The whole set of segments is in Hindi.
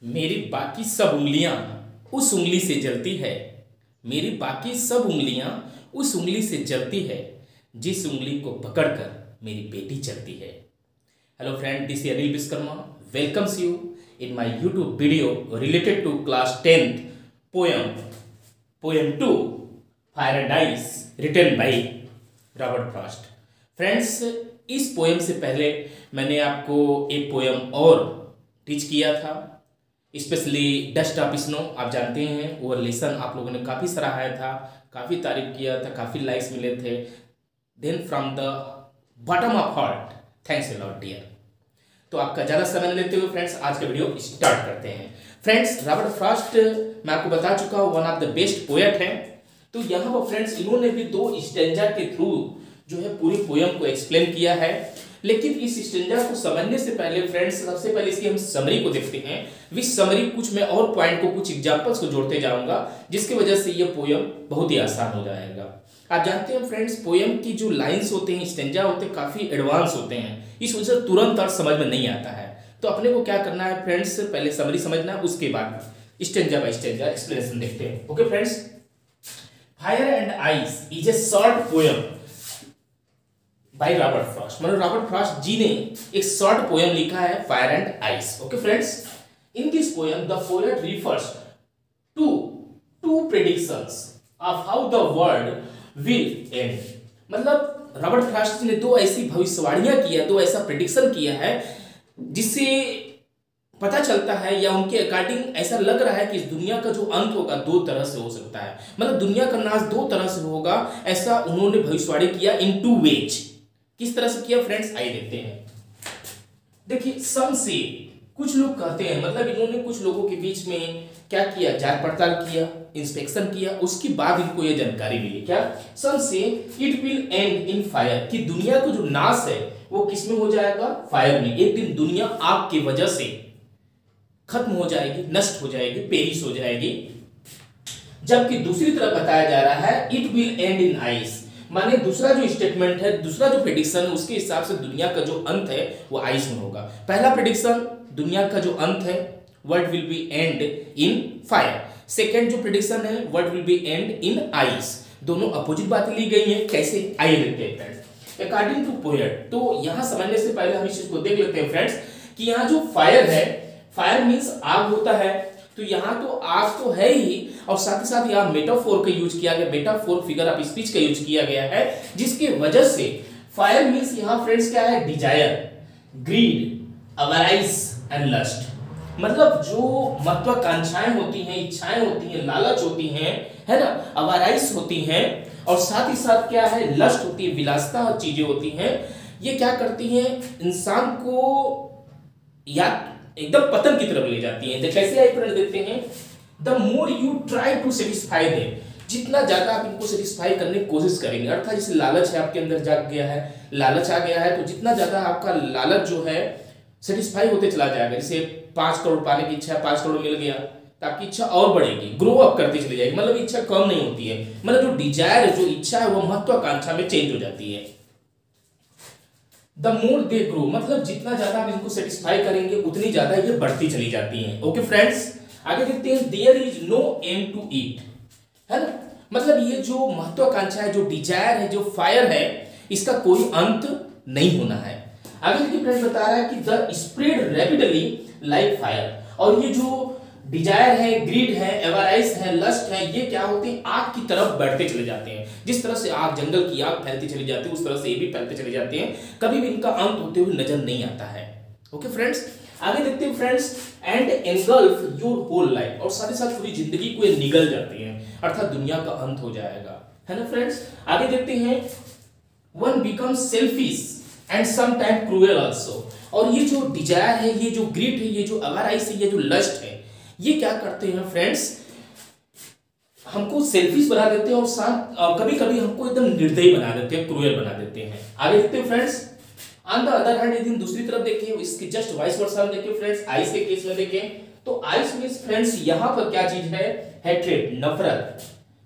मेरी बाकी सब उंगलियां उस उंगली से जलती है। मेरी बाकी सब उंगलियां उस उंगली से जलती है जिस उंगली को पकड़कर मेरी बेटी चलती है। Hello friend, this is Anil Vishwakarma welcomes you in my YouTube video related to class 10th poem 2 fire and ice written by Robert Frost. Friends, इस पोएम से पहले मैंने आपको एक पोएम और टीच किया था, स्पेशली डस्ट ऑफ स्नो। आप जानते हैं वो लेसन आप लोगों ने काफ़ी सराहाया था, काफ़ी तारीफ किया था, काफ़ी लाइक्स मिले थे। Then from the bottom of heart thanks a lot dear. तो आपका ज़्यादा समय लेते हुए फ्रेंड्स आज का वीडियो स्टार्ट करते हैं। फ्रेंड्स, रॉबर्ट फ्रॉस्ट मैं आपको बता चुका हूँ one of the best poet हैं। तो यहाँ पर फ्रेंड्स इन्होंने भी 2 स्टेंजा के थ्रू जो है पूरी पोएम को एक्सप्लेन किया है। लेकिन इस स्टेंजा को समझने से पहले फ्रेंड्स सबसे पहले इसकी हम समरी को देखते हैं। विच समरी कुछ मैं और पॉइंट को कुछ एग्जांपल्स को जोड़ते जाऊंगा जिसकी वजह से ये पोएम बहुत ही आसान हो जाएगा। आप जानते हैं फ्रेंड्स पोएम की जो लाइंस होते हैं, स्टेंजा होते हैं, काफी एडवांस होते हैं, इस वजह से तुरंत अर्थ समझ में नहीं आता है। तो अपने को क्या करना है फ्रेंड्स, पहले समरी समझना है, उसके बाद स्टेंजा बाय स्टेंजा एक्सप्लेनेशन देखते हैं। Okay friends, fire and ice is a short poem by Robert Frost. मतलब रॉबर्ट फ्रॉस्ट जी ने एक शॉर्ट पोएम लिखा है fire and ice. Okay friends, in this poem the poet refers to 2 predictions of how the world will end. मतलब रॉबर्ट फ्रॉस्ट ने 2 ऐसी भविष्यवाणियां किया, 2 ऐसा प्रेडिक्शन किया है जिससे पता चलता है या उनके अकॉर्डिंग ऐसा लग रहा है कि इस दुनिया का जो अंत होगा 2 तरह से हो सकता है। मतलब दुनिया का नाश 2 तरह से होगा, ऐसा उन्होंने भविष्यवाणी किया इन 2 वेज। किस तरह से किया फ्रेंड्स, आइए देखते हैं। देखिए, सम से कुछ लोग कहते हैं, मतलब इन्होंने कुछ लोगों के बीच में क्या किया, जांच पड़ताल किया, इंस्पेक्शन किया, उसके बाद इनको यह जानकारी मिली। क्या? सम से it will and in fire, कि दुनिया का जो नाश है वो किसमें हो जाएगा, फायर में। एक दिन दुनिया आग की वजह से खत्म हो जाएगी, नष्ट हो जाएगी, पेरिश हो जाएगी। जबकि दूसरी तरफ बताया जा रहा है it will and in ice, माने दूसरा जो स्टेटमेंट है, दूसरा जो प्रेडिक्शन है, उसके हिसाब से दुनिया का जो अंत है वो आइस में होगा। पहला प्रेडिक्शन दुनिया का जो अंत है world will be and in fire. Second जो प्रेडिक्शन है world will be and in ice. दोनों अपोजिट बातें ली गई हैं। कैसे, आइए देखते हैं फ्रेंड्स। अकॉर्डिंग टू पोएट, तो यहां समझने से पहले हम इस चीज को देख लेते हैं फ्रेंड्स कि यहां जो फायर है, फायर मींस आग होता है, तो यहाँ तो आग तो है ही, और साथ ही साथ यहाँ मेटाफोर का यूज किया गया, मेटाफोर फिगर ऑफ स्पीच का यूज किया गया है, जिसकी वजह से फायर मींस यहाँ फ्रेंड्स क्या है, डिजायर, ग्रीड, अवराइस एंड लस्ट। मतलब जो महत्वाकांक्षाएं होती हैं, इच्छाएं होती हैं, लालच होती हैं, है ना, अवराइस होती हैं, और साथ ही साथ क्या है, लस्ट होती है, विलासिता और चीजें होती हैं। ये क्या करती हैं, इंसान को या एकदम पतन की तरफ ले जाती हैं। कैसे आई फ्रेंड देखते हैं। The more you try to satisfy them, जितना ज्यादा आप इनको सेटिस्फाई करने की कोशिश करेंगे, अर्थात जैसे लालच है आपके अंदर जाग गया है, लालच आ गया है, तो जितना ज्यादा आपका लालच जो है सेटिस्फाई होते चला जाएगा। जैसे 5 करोड़ पाने की इच्छा है, 5 करोड़ मिल गया तो आपकी इच्छा और बढ़ेगी, ग्रो अप करती चली जाएगी। मतलब इच्छा कम नहीं होती है, मतलब जो डिजायर, जो इच्छा है वो महत्वाकांक्षा में चेंज हो जाती है। द मोर दे ग्रो, मतलब जितना ज्यादा आप इनको सेटिस्फाई करेंगे उतनी ज्यादा ये बढ़ती चली जाती हैं। ओके फ्रेंड्स, आगे देखते हैं। There is no end to it, है ना, मतलब ये जो महत्वाकांक्षा है, जो डिजायर है, जो फायर है, इसका कोई अंत नहीं होना है। आगे देखिए फ्रेंड्स, बता रहा है कि the spread rapidly like fire, और ये जो डिजायर है, ग्रीड है, एवराइस है, लस्ट है, ये क्या होते हैं, आग की तरफ बढ़ते चले जाते हैं। जिस तरह से आग, जंगल की आग फैलती चली जाती है, उस तरह से ये भी फैलते चले जाते हैं, कभी भी इनका अंत होते हुए नजर नहीं आता है। ओके फ्रेंड्स, आगे देखते हैं friends. And engulf your whole life, और साथ ही साथ पूरी जिंदगी को ये निगल जाती है, अर्थात दुनिया का अंत हो जाएगा, है ना फ्रेंड्स। आगे देखते हैं। One becomes selfish and sometime cruel also, और ये जो डिजायर है, ये जो ग्रीड है, ये जो अवराइस है, ये जो लस्ट है, ये क्या करते हैं फ्रेंड्स, हमको सेल्फिश बना देते हैं, और साथ कभी कभी हमको एकदम निर्दयी बना देते हैं, क्रूएल बना देते हैं। आगे देखते हैं friends. On the other hand, यदि दूसरी तरफ देखें, इसके जस्ट वाइस वर्सा में देखें फ्रेंड्स, आइस के केस में देखें, तो आइस मींस फ्रेंड्स यहां पर क्या चीज है, हेट्रेड, नफरत,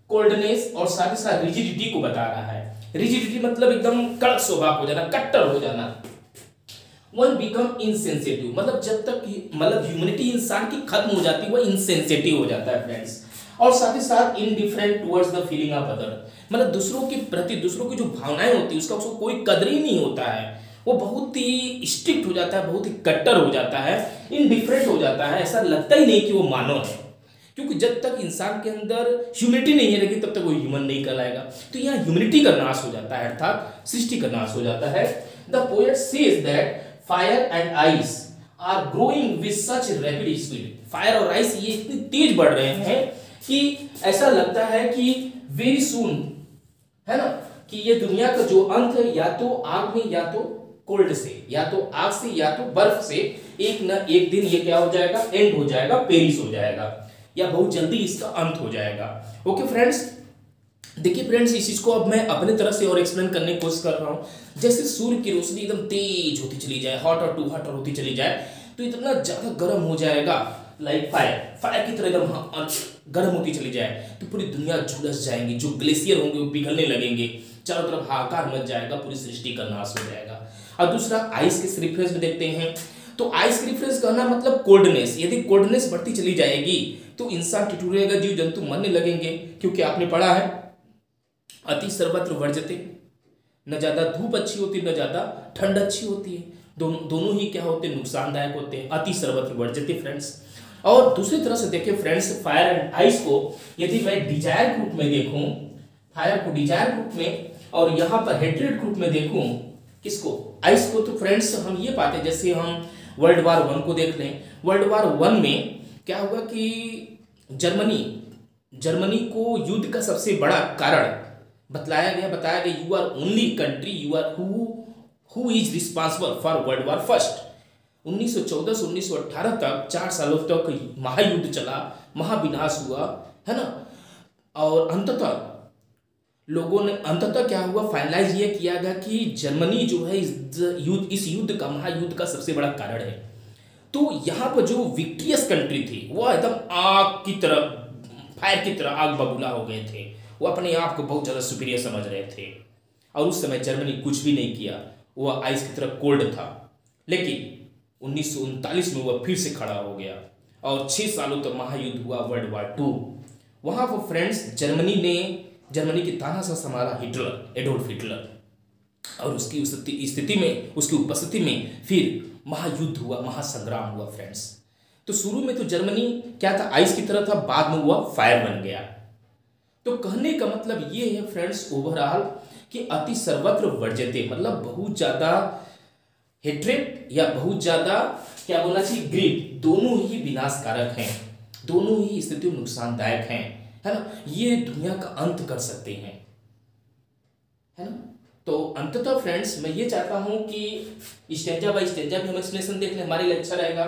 कोल्डनेस, और साथ ही साथ रिजिडिटी को बता रहा है। रिजिडिटी मतलब एकदम कड़क स्वभाव हो जाना, कट्टर हो जाना। वन बिकम इनसेंसिटिव, मतलब जब तक मतलब ह्यूमैनिटी इंसान की खत्म हो जाती है वह इनसेंसिटिव हो जाता है फ्रेंड्स। और साथ ही साथ indifferent towards the feeling of other, मतलब दूसरों के प्रति, दूसरों की जो भावनाएं होती है उसका उसको कोई कदर ही नहीं होता है। वो बहुत ही स्ट्रिक्ट हो जाता है, बहुत ही कट्टर हो जाता है, इनडिफरेंट हो जाता है, ऐसा लगता ही नहीं कि वो मानव है। क्योंकि जब तक इंसान के अंदर ह्यूमैनिटी नहीं रहेगी तब तक वो ह्यूमन नहीं कहलाएगा। तो यहाँ ह्यूमैनिटी का नाश हो जाता है, अर्थात सृष्टि का नाश हो जाता है। The poet says that fire and ice are growing with such rapid speed, fire और आइस ये इतनी तेज बढ़ रहे हैं कि ऐसा लगता है कि वेरी सून, है ना, कि ये दुनिया का जो अंत है या तो आग में, या तो कोल्ड से, या तो आग से, या तो बर्फ से, एक न एक दिन ये क्या हो जाएगा, एंड हो जाएगा, पेरिश हो जाएगा, या बहुत जल्दी इसका अंत हो जाएगा। ओके फ्रेंड्स, देखिए फ्रेंड्स, इस चीज को अब मैं अपने तरफ से और एक्सप्लेन करने की कोशिश कर रहा हूं। जैसे सूर्य की रोशनी एकदम तेज होती चली जाए, हॉट और टू हॉट होती चली जाए, तो इतना ज्यादा गर्म हो जाएगा, लाइक फायर की तरह एकदम गर्म होती चली जाए, तो पूरी दुनिया झुलस जाएंगी, जो ग्लेशियर होंगे वो पिघलने लगेंगे, चारों तरफ हाहाकार मच जाएगा, पूरी सृष्टि का नाश हो जाएगा। और दूसरा आइस के रेफरेंस में देखते हैं, तो आइस के रेफरेंस कहना मतलब कोल्डनेस, यदि कोल्डनेस बढ़ती चली जाएगी तो इंसान ठिठुरेगा, जीव जंतु मरने लगेंगे, क्योंकि आपने पढ़ा है अति सर्वत्र वर्जते, न ज्यादा धूप अच्छी होती न ज्यादा ठंड अच्छी होती है, दोनों ही क्या होते हैं, नुकसानदायक होते हैं, अति सर्वत्र वर्जते फ्रेंड्स। और दूसरी तरह से देखिए फ्रेंड्स, फायर एंड आइस को यदि मैं डिजायर ग्रुप में देखूं, फायर को डिजायर ग्रुप में, और यहाँ पर हेट्रेड ग्रुप में देखूं किसको, आइस को, तो फ्रेंड्स हम ये पाते हैं, जैसे हम वर्ल्ड वार 1 को देख लें, वर्ल्ड वार 1 में क्या हुआ कि जर्मनी को युद्ध का सबसे बड़ा कारण बताया गया, you are only country, you are who is responsible for world war first. 1914 से 1918 तक 4 सालों तक महायुद्ध चला, महाविनाश हुआ, है ना, और अंततः लोगों ने, अंततः क्या हुआ, फाइनलाइज ये किया गया कि जर्मनी जो है इस युद्ध का, महायुद्ध का सबसे बड़ा कारण है। तो यहाँ पर जो विक्ट्रियस कंट्री थी वह एकदम आग की तरह, फायर की तरह आग बबूला हो गए थे, वो अपने आप को बहुत ज़्यादा सुपीरियर समझ रहे थे, और उस समय जर्मनी कुछ भी नहीं किया, वह आइस की तरह कोल्ड था। लेकिन 1939 में वह फिर से खड़ा हो गया, और 6 सालों तक महायुद्ध हुआ, वर्ल्ड वार 2। वहाँ पर फ्रेंड्स जर्मनी की तानाशाह संभाला हिटलर, एडोल्फ हिटलर, और उसकी स्थिति में, उसकी उपस्थिति में फिर महायुद्ध हुआ, महासंग्राम हुआ फ्रेंड्स। तो शुरू में तो जर्मनी क्या था, आइस की तरह था, बाद में हुआ फायर बन गया। तो कहने का मतलब ये है फ्रेंड्स ओवरऑल कि अति सर्वत्र वर्जते, मतलब बहुत ज्यादा हेट्रेड या बहुत ज्यादा क्या बोलना चाहिए, ग्रीड, दोनों ही विनाशकारक हैं, दोनों ही स्थिति में नुकसानदायक हैं, है ना, ये दुनिया का अंत कर सकते हैं, है ना। तो अंततः फ्रेंड्स मैं ये चाहता हूं कि स्टेंजा बाय स्टेंजा भी हम एक्सप्लेनेशन देख लें, हमारे लिए अच्छा रहेगा।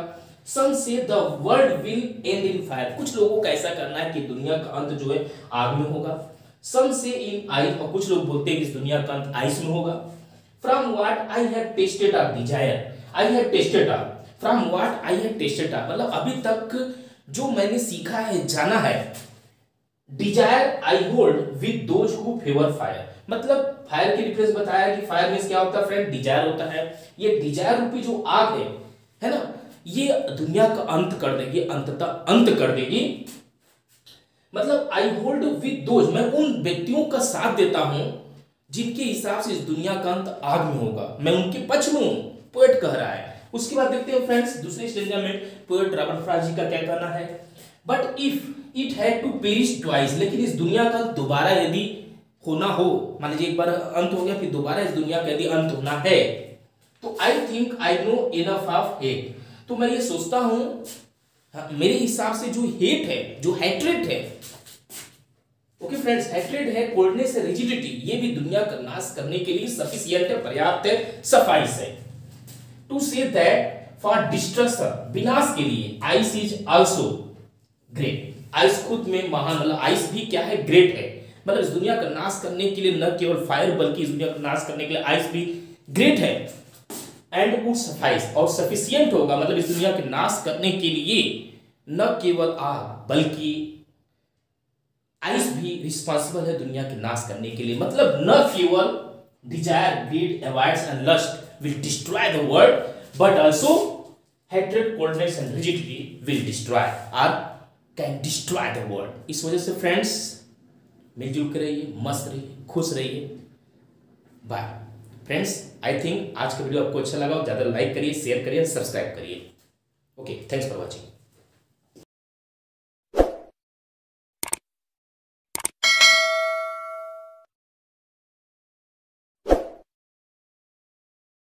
सम से the world will and in fire, कुछ लोगों का ऐसा करना है कि दुनिया का अंत जो है आग में होगा। सम से इन आइस, और कुछ लोग बोलते हैं कि इस दुनिया का अंत आइस में होगा। From what I have tested of desire, I have tested of, from what I have tested of, मतलब अभी तक जो मैंने सीखा है, जाना है, Dzire I hold with those who favour fire, मतलब फायर की डिफरेंस बताया कि फायर में क्या होता है फ्रेंड, डिजायर होता है। ये डिजायर रूपी जो आग है ना, ये दुनिया का अंत कर देगी, अंततः अंत कर देगी। मतलब आई होल्ड विद दोज, मैं उन व्यक्तियों का साथ देता हूं जिनके हिसाब से इस दुनिया का अंत आग में होगा, मैं उनके पक्ष में हूं, पोएट कह रहा है। उसके बाद देखते हैं फ्रेंड्स दूसरे स्टेंजा में पोएट रॉबर्ट फ्रॉस्ट जी का क्या कहना है। But if it had to perish twice, लेकिन इस दुनिया का दोबारा यदि होना हो, मान लीजिए एक बार अंत हो गया, फिर दोबारा इस दुनिया का यदि अंत होना है, तो I think I know enough of hate, तो मैं ये सोचता हूं, मेरे हिसाब से जो हेट है, जो हैट्रेड है, ओके फ्रेंड्स, हैट्रेड है, कोल्डनेस है, रिजिडिटी, ये भी दुनिया का नाश करने के लिए सफिशिएंट है, पर्याप्त है, सफाइस है। To say that for destruction, विनाश के लिए, ice is also great, ice खुद में महान, मतलब आइस भी क्या है, ग्रेट है, मतलब इस दुनिया का नाश करने के लिए न केवल फायर बल्कि इस दुनिया का नाश करने के लिए आइस भी ग्रेट है। एंड वुड सफाइस, और सफिशिएंट होगा, मतलब इस दुनिया के नाश करने के लिए न केवल आग बल्कि आइस भी रिस्पांसिबल है दुनिया के नाश करने के लिए, मतलब न केवल desire, greed, avoids and lust will destroy the world, but also hatred, coldness and rigidity will destroy or can destroy the world। इस वजह से फ्रेंड्स मिलजुल कर रहिए, मस्त रहिए, खुश रहिए। Bye friends. आई थिंक आज का वीडियो आपको अच्छा लगा हो, ज़्यादा लाइक करिए, शेयर करिए, सब्सक्राइब करिए। Okay, thanks for watching.